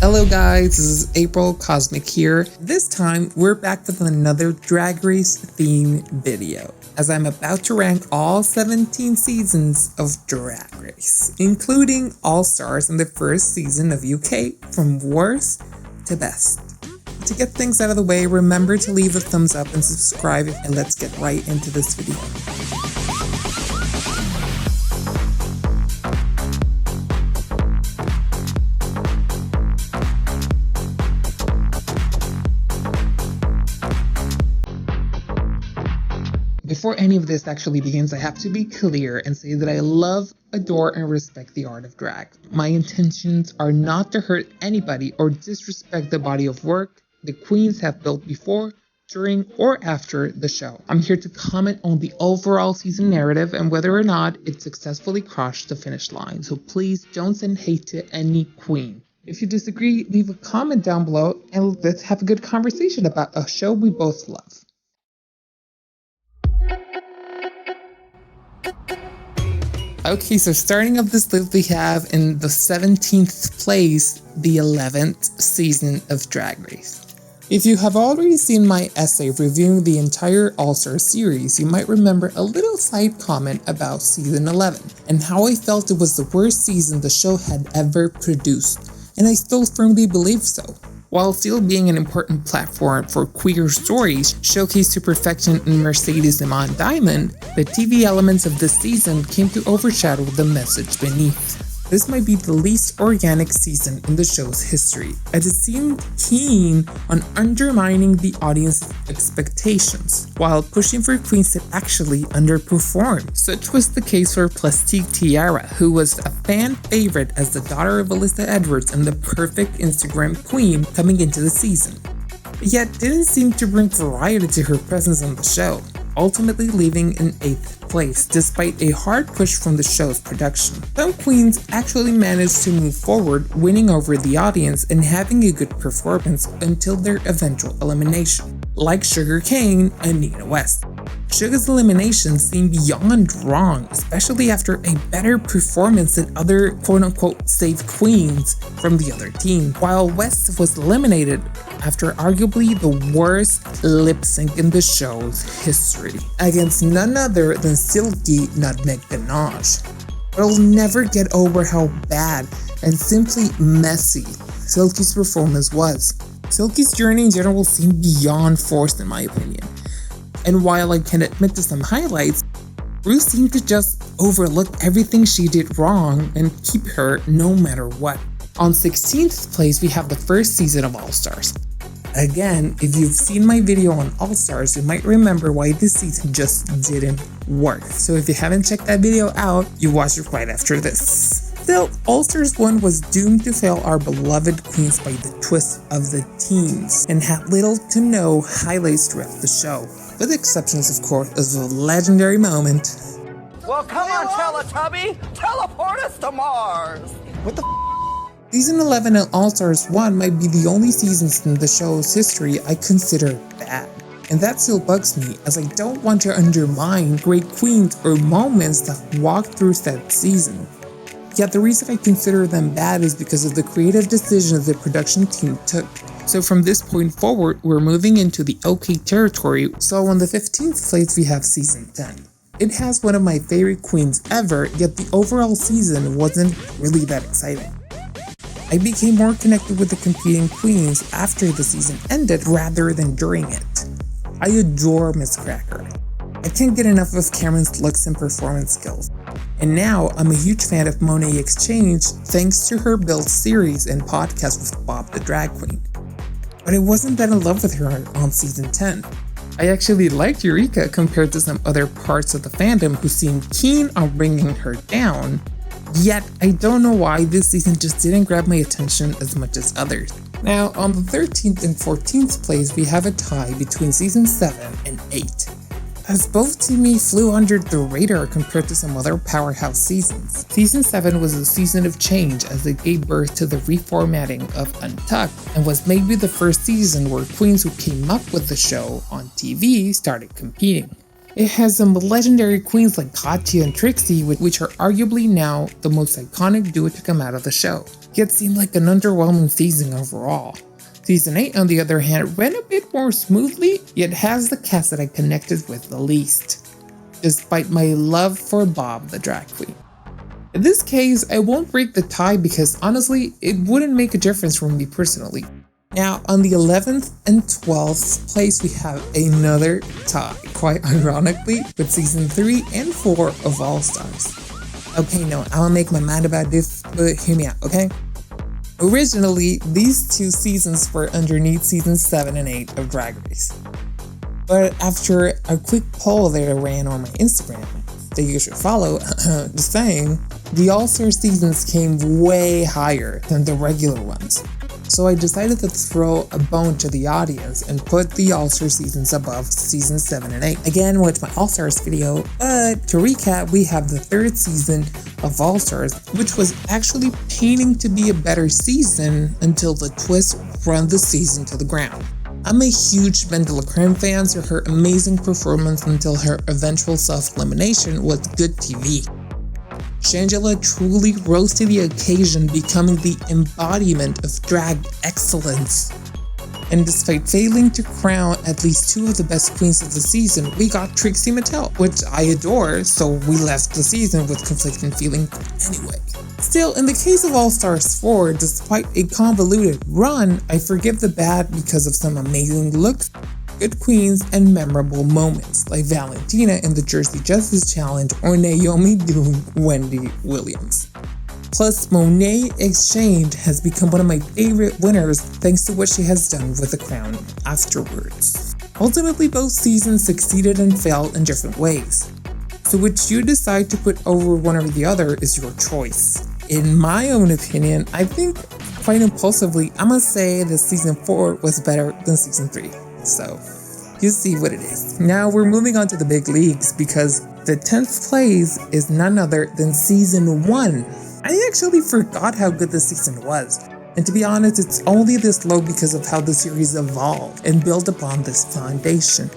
Hello guys, this is April Cosmic here. This time, we're back with another Drag Race theme video, as I'm about to rank all 17 seasons of Drag Race, including All-Stars in the first season of UK, from worst to best. To get things out of the way, remember to leave a thumbs up and subscribe, and let's get right into this video. Before any of this actually begins, I have to be clear and say that I love, adore, and respect the art of drag. My intentions are not to hurt anybody or disrespect the body of work the queens have built before, during, or after the show. I'm here to comment on the overall season narrative and whether or not it successfully crossed the finish line, so please don't send hate to any queen. If you disagree, leave a comment down below and let's have a good conversation about a show we both love. Okay, so starting off this list, we have in the 17th place, the 11th season of Drag Race. If you have already seen my essay reviewing the entire All-Star series, you might remember a little side comment about season 11 and how I felt it was the worst season the show had ever produced, and I still firmly believe so. While still being an important platform for queer stories showcased to perfection in Mercedes Iman Diamond, the TV elements of this season came to overshadow the message beneath. This might be the least organic season in the show's history, as it seemed keen on undermining the audience's expectations, while pushing for queens that actually underperformed. Such was the case for Plastique Tiara, who was a fan favorite as the daughter of Alyssa Edwards and the perfect Instagram queen coming into the season, yet didn't seem to bring variety to her presence on the show, ultimately leaving in 8th place despite a hard push from the show's production. Some queens actually managed to move forward, winning over the audience and having a good performance until their eventual elimination, like Sugar Cane and Nina West. Sugar's elimination seemed beyond wrong, especially after a better performance than other quote-unquote safe queens from the other team, while West was eliminated after arguably the worst lip sync in the show's history, against none other than Silky Nutmeg Ganache. But I'll never get over how bad and simply messy Silky's performance was. Silky's journey in general seemed beyond forced in my opinion. And while I can admit to some highlights, Ru seemed to just overlook everything she did wrong and keep her no matter what. On 16th place, we have the first season of All-Stars. Again, if you've seen my video on All-Stars, you might remember why this season just didn't work. So if you haven't checked that video out, you watch it right after this. Still, All-Stars 1 was doomed to fail our beloved queens by the twist of the teams, and had little to no highlights throughout the show, with exceptions of course of a legendary moment. Well, come on, Teletubby! Teleport us to Mars! What the Season 11 and All-Stars 1 might be the only seasons in the show's history I consider bad. And that still bugs me, as I don't want to undermine great queens or moments that walked through that season. Yet the reason I consider them bad is because of the creative decisions the production team took. So from this point forward, we're moving into the OK territory, so on the 15th place we have Season 10. It has one of my favorite queens ever, yet the overall season wasn't really that exciting. I became more connected with the competing queens after the season ended rather than during it. I adore Miss Cracker. I can't get enough of Cameron's looks and performance skills. And now I'm a huge fan of Monet Exchange thanks to her Build series and podcast with Bob the Drag Queen. But I wasn't that in love with her on season 10. I actually liked Eureka compared to some other parts of the fandom who seemed keen on bringing her down, yet I don't know why this season just didn't grab my attention as much as others. Now on the 13th and 14th place we have a tie between season 7 and 8. As both to me flew under the radar compared to some other powerhouse seasons. Season 7 was a season of change as it gave birth to the reformatting of Untucked, and was maybe the first season where queens who came up with the show on TV started competing. It has some legendary queens like Katya and Trixie, which are arguably now the most iconic duo to come out of the show, yet seemed like an underwhelming season overall. Season 8, on the other hand, ran a bit more smoothly, yet has the cast that I connected with the least, despite my love for Bob the drag queen. In this case, I won't break the tie because honestly, it wouldn't make a difference for me personally. Now, on the 11th and 12th place, we have another tie, quite ironically, with season 3 and 4 of All Stars. Okay, no, I'll make my mind about this, but hear me out, okay? Originally, these two seasons were underneath seasons 7 and 8 of Drag Race. But after a quick poll that I ran on my Instagram, that you should follow, just saying, the All-Star seasons came way higher than the regular ones. So I decided to throw a bone to the audience and put the All-Star seasons above seasons 7 and 8. Again, watch my All-Stars video, but to recap, we have the 3rd season of All-Stars, which was actually painting to be a better season until the twist run the season to the ground. I'm a huge Vendela Creme fan, so her amazing performance until her eventual self-elimination was good TV. Shangela truly rose to the occasion, becoming the embodiment of drag excellence. And despite failing to crown at least 2 of the best queens of the season, we got Trixie Mattel, which I adore, so we left the season with conflicting feelings anyway. Still, in the case of All Stars 4, despite a convoluted run, I forgive the bad because of some amazing looks, good queens, and memorable moments, like Valentina in the Jersey Justice Challenge or Naomi doing Wendy Williams. Plus, Monet Exchange has become one of my favorite winners thanks to what she has done with the crown afterwards. Ultimately, both seasons succeeded and failed in different ways. So which you decide to put over one or the other is your choice. In my own opinion, I think quite impulsively, I'm gonna say that season 4 was better than season 3. So, you see what it is. Now we're moving on to the big leagues because the 10th place is none other than season 1. I actually forgot how good this season was. And to be honest, it's only this low because of how the series evolved and built upon this foundation.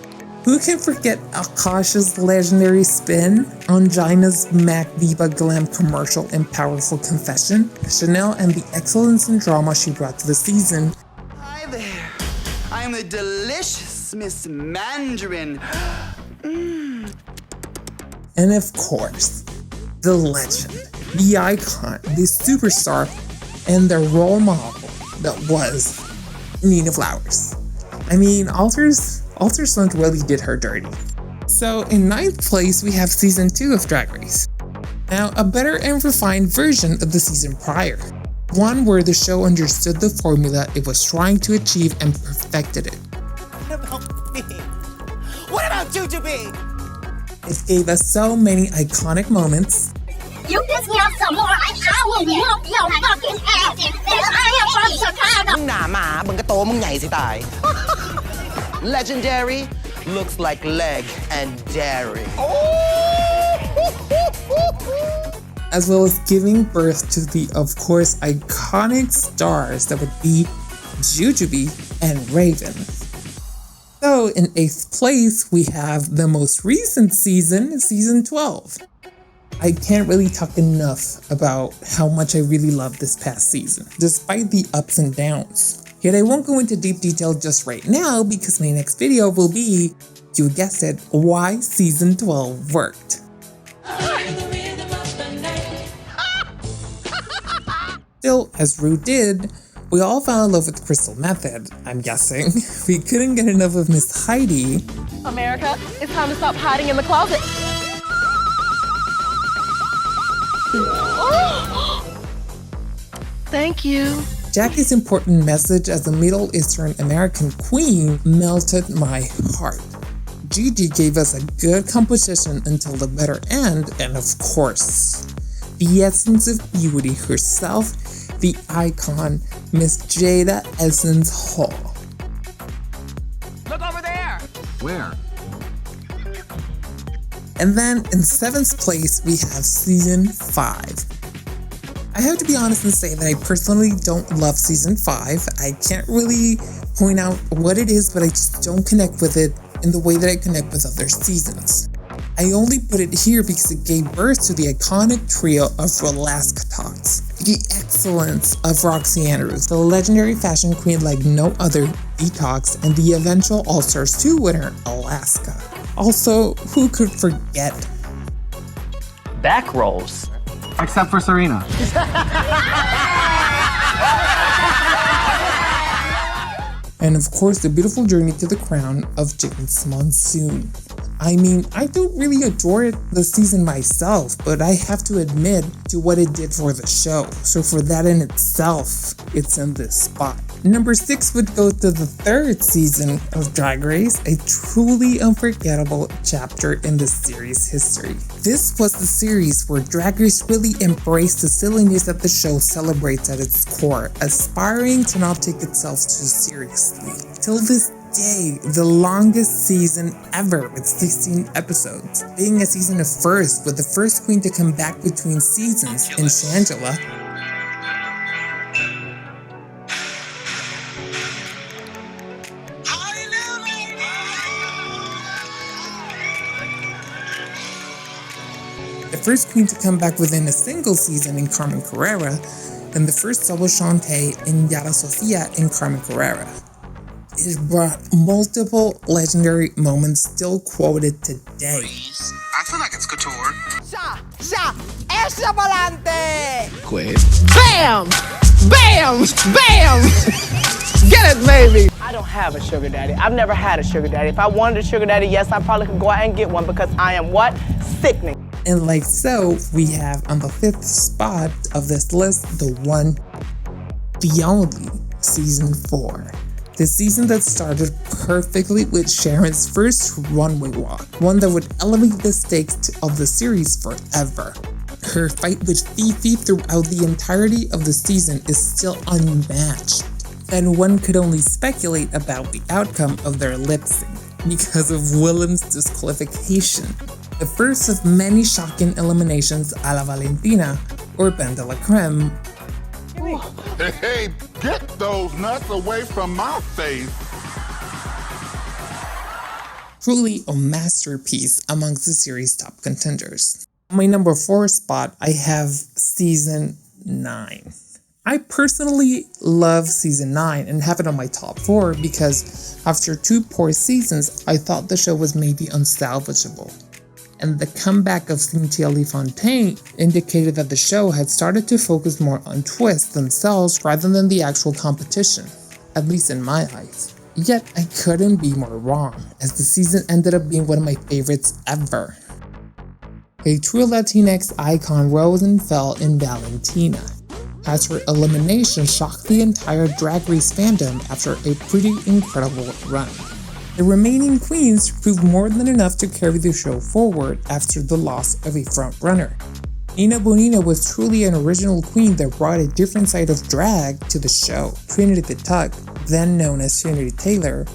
Who can forget Akasha's legendary spin on Gina's Mac Viva Glam commercial and powerful confession, Chanel, and the excellence and drama she brought to the season? Hi there, I'm the delicious Miss Mandarin. And of course, the legend, the icon, the superstar, and the role model that was Nina Flowers. I mean, Alters Stunt really did her dirty. So in 9th place, we have season 2 of Drag Race. Now, a better and refined version of the season prior. One where the show understood the formula it was trying to achieve and perfected it. What about me? What about Jujubee? It gave us so many iconic moments. You piss me off some more, I will whoop your fucking ass, bitch. I am from Chicago. มึงหนาหมามึงก็โตมึงใหญ่สิตาย Legendary looks like leg and dairy. As well as giving birth to the, of course, iconic stars that would be Jujubee and Raven. So in 8th place, we have the most recent season, season 12. I can't really talk enough about how much I really love this past season, despite the ups and downs. Yet I won't go into deep detail just right now because my next video will be, you guessed it, why season 12 worked. Still, as Ru did, we all fell in love with Crystal Method, I'm guessing. We couldn't get enough of Miss Heidi. America, it's time to stop hiding in the closet. Thank you. Jackie's important message as a Middle Eastern American queen melted my heart. Gigi gave us a good composition until the bitter end, and of course, the essence of beauty herself, the icon, Miss Jada Essence Hall. Look over there! Where? And then in 7th place, we have season 5. I have to be honest and say that I personally don't love season 5. I can't really point out what it is, but I just don't connect with it in the way that I connect with other seasons. I only put it here because it gave birth to the iconic trio of Alaska Tots, the excellence of Roxy Andrews, the legendary fashion queen like no other, Detox, and the eventual All-Stars 2 winner, Alaska. Also, who could forget Back rolls. Except for Serena. And of course, the beautiful journey to the crown of James Monsoon. I mean, I don't really adore the season myself, but I have to admit to what it did for the show. So for that in itself, it's in this spot. Number 6 would go to the 3rd season of Drag Race, a truly unforgettable chapter in the series' history. This was the series where Drag Race really embraced the silliness that the show celebrates at its core, aspiring to not take itself too seriously. Till this day, the longest season ever with 16 episodes, being a season of first with the first queen to come back between seasons in Shangela. The first queen to come back within a single season in Carmen Carrera, and the first double Shantae in Yara Sofia in Carmen Carrera. It brought multiple legendary moments still quoted today. I feel like it's couture. ¡Ya! ¡Esa pa'lante! Bam! Bam! Bam! Get it, baby! I don't have a sugar daddy. I've never had a sugar daddy. If I wanted a sugar daddy, yes, I probably could go out and get one because I am what? Sickening. And like so, we have on the 5th spot of this list, the one, the only, season 4. The season that started perfectly with Sharon's first runway walk, one that would elevate the stakes of the series forever. Her fight with Fifi throughout the entirety of the season is still unmatched, and one could only speculate about the outcome of their lip sync because of Willem's disqualification. The first of many shocking eliminations a la Valentina or Bain de la Creme. Hey, get those nuts away from my face. Truly a masterpiece amongst the series' top contenders. On my number 4 spot, I have season 9. I personally love season 9 and have it on my top 4 because after 2 poor seasons, I thought the show was maybe unsalvageable. And the comeback of Cynthia Lee Fontaine indicated that the show had started to focus more on twists themselves rather than the actual competition, at least in my eyes. Yet I couldn't be more wrong, as the season ended up being one of my favorites ever. A true Latinx icon rose and fell in Valentina, as her elimination shocked the entire Drag Race fandom after a pretty incredible run. The remaining queens proved more than enough to carry the show forward after the loss of a frontrunner. Nina Bonina was truly an original queen that brought a different side of drag to the show. Trinity the Tuck, then known as Trinity Taylor,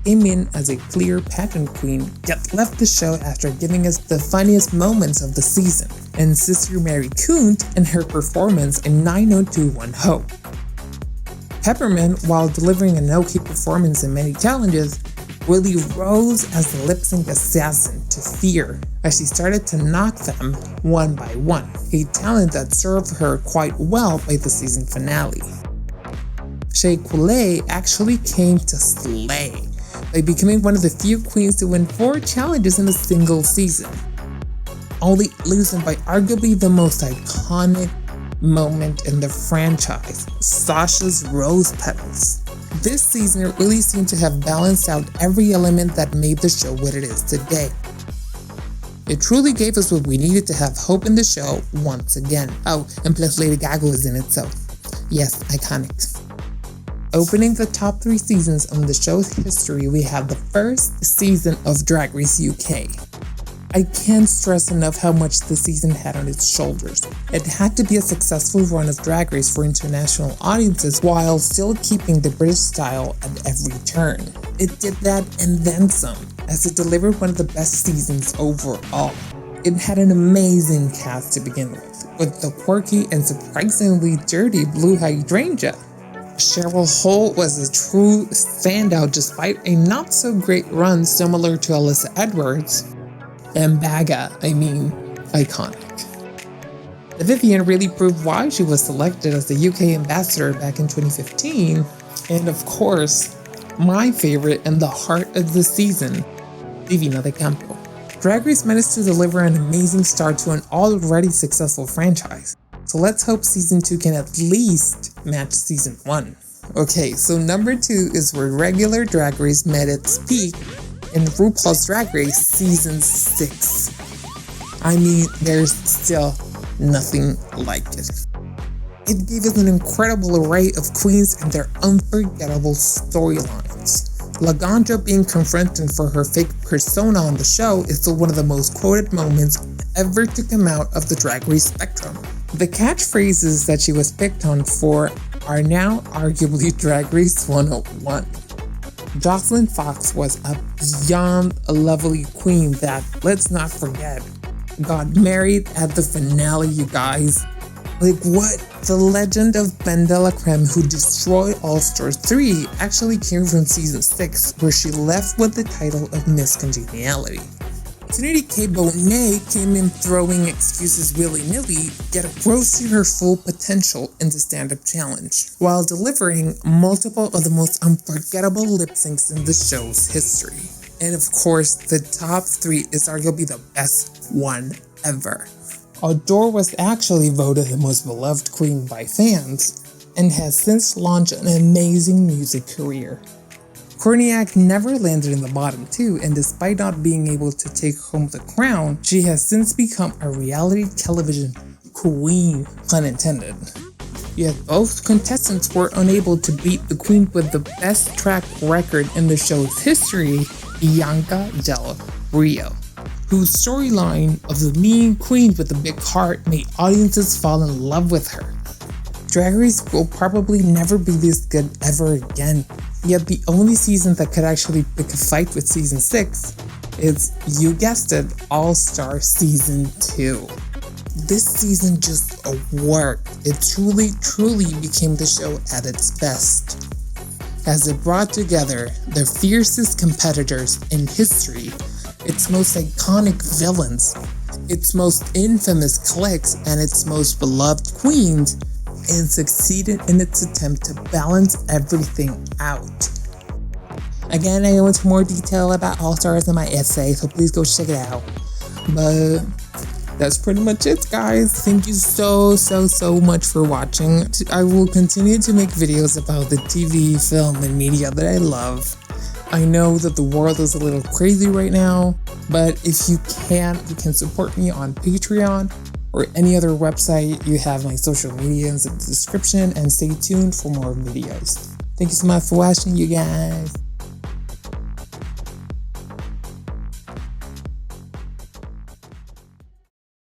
came in as a clear pageant queen, yet left the show after giving us the funniest moments of the season, and Sister Mary Kunt and her performance in 9021 Ho. Peppermint, while delivering an okay performance in many challenges, really rose as the lip-sync assassin to fear as she started to knock them one by one, a talent that served her quite well by the season finale. Shea Coulee actually came to slay by becoming one of the few queens to win 4 challenges in a single season, only losing by arguably the most iconic moment in the franchise, Sasha's Rose Petals. This season really seemed to have balanced out every element that made the show what it is today. It truly gave us what we needed to have hope in the show once again. Oh, and plus Lady Gaga was in it, so yes, iconic. Opening the top 3 seasons on the show's history, we have the first season of Drag Race UK. I can't stress enough how much the season had on its shoulders. It had to be a successful run of Drag Race for international audiences while still keeping the British style at every turn. It did that and then some, as it delivered one of the best seasons overall. It had an amazing cast to begin with the quirky and surprisingly dirty Blue Hydrangea. Cheryl Hole was a true standout despite a not-so-great run similar to Alyssa Edwards. and Baga, iconic. The Vivienne really proved why she was selected as the UK ambassador back in 2015, and of course, my favorite and the heart of the season, Divina de Campo. Drag Race managed to deliver an amazing start to an already successful franchise, so let's hope Season 2 can at least match Season 1. Okay, so number 2 is where regular Drag Race met its peak in RuPaul's Drag Race Season 6. There's still nothing like it. It gave us an incredible array of queens and their unforgettable storylines. Laganja being confronted for her fake persona on the show is still one of the most quoted moments ever to come out of the Drag Race spectrum. The catchphrases that she was picked on for are now arguably Drag Race 101. Jocelyn Fox was a beyond lovely queen that, let's not forget, got married at the finale, you guys. What? The legend of Ben de la Creme, who destroyed All Stars 3, actually came from Season 6, where she left with the title of Miss Congeniality. Trinity K. Bonet came in throwing excuses willy-nilly, yet rose to her full potential in the stand-up challenge, while delivering multiple of the most unforgettable lip syncs in the show's history. And of course, the top 3 is arguably the best one ever. Adore was actually voted the most beloved queen by fans, and has since launched an amazing music career. Korniak never landed in the bottom 2, and despite not being able to take home the crown, she has since become a reality television queen, pun intended. Yet both contestants were unable to beat the queen with the best track record in the show's history, Bianca Del Rio, whose storyline of the mean queen with the big heart made audiences fall in love with her. Drag Race will probably never be this good ever again, yet the only season that could actually pick a fight with Season 6 is, you guessed it, All-Star Season 2. This season just worked. It truly became the show at its best, as it brought together the fiercest competitors in history, its most iconic villains, its most infamous cliques, and its most beloved queens, and succeeded in its attempt to balance everything out. Again, I go into more detail about All Stars in my essay, so please go check it out. But that's pretty much it, guys. Thank you so much for watching. I will continue to make videos about the TV, film, and media that I love. I know that the world is a little crazy right now, but if you can support me on Patreon or any other website. You have my social medias in the description, and stay tuned for more videos. Thank you so much for watching, you guys.